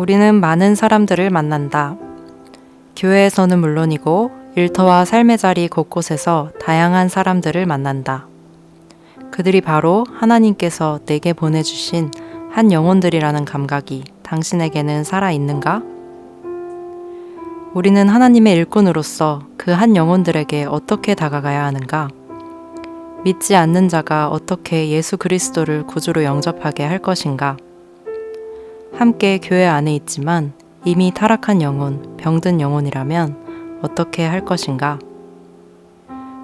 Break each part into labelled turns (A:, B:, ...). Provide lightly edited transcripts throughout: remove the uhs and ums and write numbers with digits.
A: 우리는 많은 사람들을 만난다. 교회에서는 물론이고 일터와 삶의 자리 곳곳에서 다양한 사람들을 만난다. 그들이 바로 하나님께서 내게 보내주신 한 영혼들이라는 감각이 당신에게는 살아있는가? 우리는 하나님의 일꾼으로서 그 한 영혼들에게 어떻게 다가가야 하는가? 믿지 않는 자가 어떻게 예수 그리스도를 구주로 영접하게 할 것인가? 함께 교회 안에 있지만 이미 타락한 영혼, 병든 영혼이라면 어떻게 할 것인가?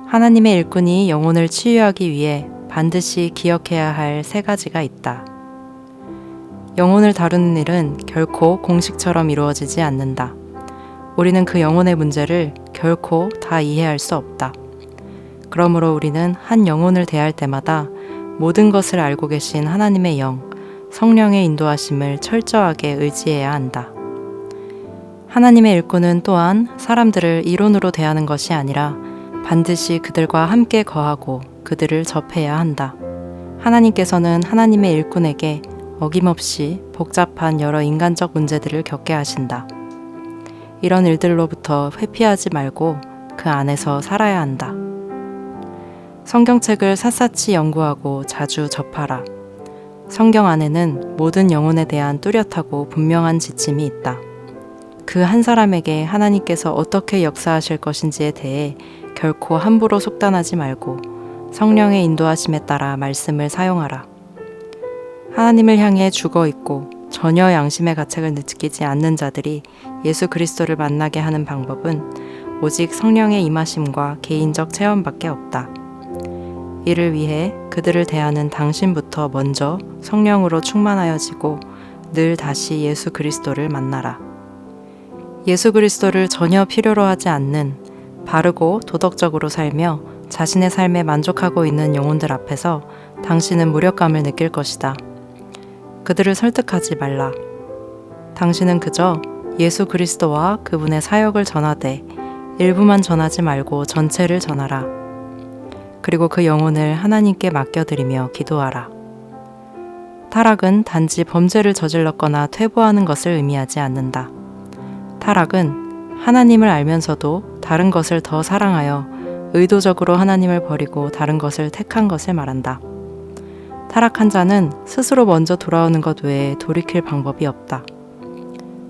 A: 하나님의 일꾼이 영혼을 치유하기 위해 반드시 기억해야 할 3가지가 있다. 영혼을 다루는 일은 결코 공식처럼 이루어지지 않는다. 우리는 그 영혼의 문제를 결코 다 이해할 수 없다. 그러므로 우리는 한 영혼을 대할 때마다 모든 것을 알고 계신 하나님의 영, 성령의 인도하심을 철저하게 의지해야 한다. 하나님의 일꾼은 또한 사람들을 이론으로 대하는 것이 아니라 반드시 그들과 함께 거하고 그들을 접해야 한다. 하나님께서는 하나님의 일꾼에게 어김없이 복잡한 여러 인간적 문제들을 겪게 하신다. 이런 일들로부터 회피하지 말고 그 안에서 살아야 한다. 성경책을 샅샅이 연구하고 자주 접하라. 성경 안에는 모든 영혼에 대한 뚜렷하고 분명한 지침이 있다. 그 한 사람에게 하나님께서 어떻게 역사하실 것인지에 대해 결코 함부로 속단하지 말고 성령의 인도하심에 따라 말씀을 사용하라. 하나님을 향해 죽어있고 전혀 양심의 가책을 느끼지 않는 자들이 예수 그리스도를 만나게 하는 방법은 오직 성령의 임하심과 개인적 체험밖에 없다. 이를 위해 그들을 대하는 당신부터 먼저 성령으로 충만하여지고 늘 다시 예수 그리스도를 만나라. 예수 그리스도를 전혀 필요로 하지 않는 바르고 도덕적으로 살며 자신의 삶에 만족하고 있는 영혼들 앞에서 당신은 무력감을 느낄 것이다. 그들을 설득하지 말라. 당신은 그저 예수 그리스도와 그분의 사역을 전하되 일부만 전하지 말고 전체를 전하라. 그리고 그 영혼을 하나님께 맡겨드리며 기도하라. 타락은 단지 범죄를 저질렀거나 퇴보하는 것을 의미하지 않는다. 타락은 하나님을 알면서도 다른 것을 더 사랑하여 의도적으로 하나님을 버리고 다른 것을 택한 것을 말한다. 타락한 자는 스스로 먼저 돌아오는 것 외에 돌이킬 방법이 없다.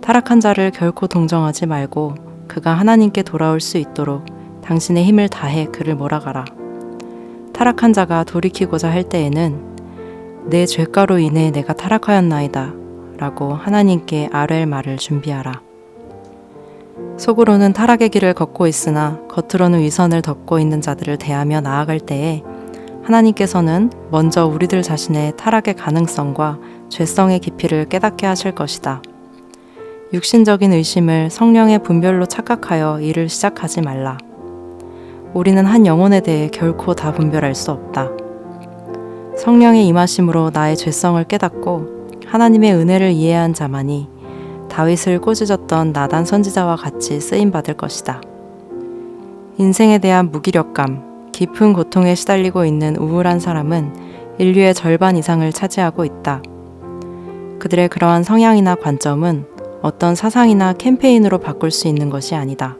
A: 타락한 자를 결코 동정하지 말고 그가 하나님께 돌아올 수 있도록 당신의 힘을 다해 그를 몰아가라. 타락한 자가 돌이키고자 할 때에는 내 죄가로 인해 내가 타락하였나이다 라고 하나님께 아뢰 말을 준비하라. 속으로는 타락의 길을 걷고 있으나 겉으로는 위선을 덮고 있는 자들을 대하며 나아갈 때에 하나님께서는 먼저 우리들 자신의 타락의 가능성과 죄성의 깊이를 깨닫게 하실 것이다. 육신적인 의심을 성령의 분별로 착각하여 일을 시작하지 말라. 우리는 한 영혼에 대해 결코 다 분별할 수 없다. 성령의 임하심으로 나의 죄성을 깨닫고 하나님의 은혜를 이해한 자만이 다윗을 꾸짖었던 나단 선지자와 같이 쓰임받을 것이다. 인생에 대한 무기력감, 깊은 고통에 시달리고 있는 우울한 사람은 인류의 절반 이상을 차지하고 있다. 그들의 그러한 성향이나 관점은 어떤 사상이나 캠페인으로 바꿀 수 있는 것이 아니다.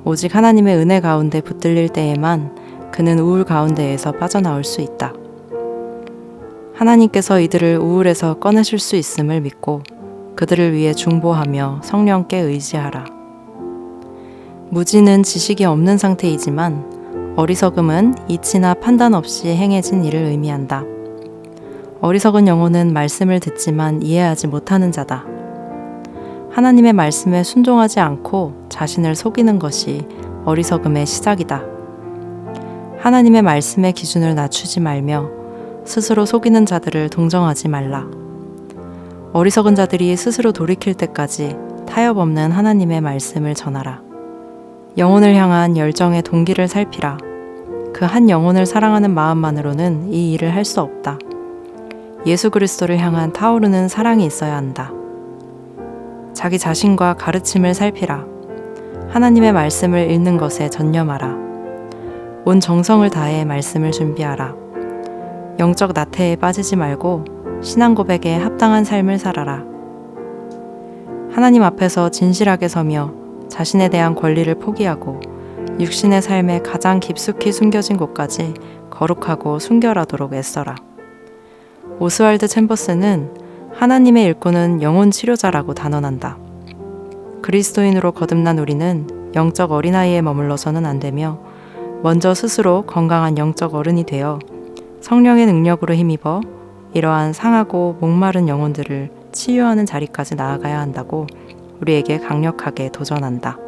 A: 오직 하나님의 은혜 가운데 붙들릴 때에만 그는 우울 가운데에서 빠져나올 수 있다. 하나님께서 이들을 우울에서 꺼내실 수 있음을 믿고 그들을 위해 중보하며 성령께 의지하라. 무지는 지식이 없는 상태이지만 어리석음은 이치나 판단 없이 행해진 일을 의미한다. 어리석은 영혼은 말씀을 듣지만 이해하지 못하는 자다. 하나님의 말씀에 순종하지 않고 자신을 속이는 것이 어리석음의 시작이다. 하나님의 말씀의 기준을 낮추지 말며 스스로 속이는 자들을 동정하지 말라. 어리석은 자들이 스스로 돌이킬 때까지 타협 없는 하나님의 말씀을 전하라. 영혼을 향한 열정의 동기를 살피라. 그 한 영혼을 사랑하는 마음만으로는 이 일을 할 수 없다. 예수 그리스도를 향한 타오르는 사랑이 있어야 한다. 자기 자신과 가르침을 살피라. 하나님의 말씀을 읽는 것에 전념하라. 온 정성을 다해 말씀을 준비하라. 영적 나태에 빠지지 말고 신앙 고백에 합당한 삶을 살아라. 하나님 앞에서 진실하게 서며 자신에 대한 권리를 포기하고 육신의 삶에 가장 깊숙이 숨겨진 곳까지 거룩하고 순결하도록 애써라. 오스왈드 챔버스는 하나님의 일꾼은 영혼 치료자라고 단언한다. 그리스도인으로 거듭난 우리는 영적 어린아이에 머물러서는 안 되며 먼저 스스로 건강한 영적 어른이 되어 성령의 능력으로 힘입어 이러한 상하고 목마른 영혼들을 치유하는 자리까지 나아가야 한다고 우리에게 강력하게 도전한다.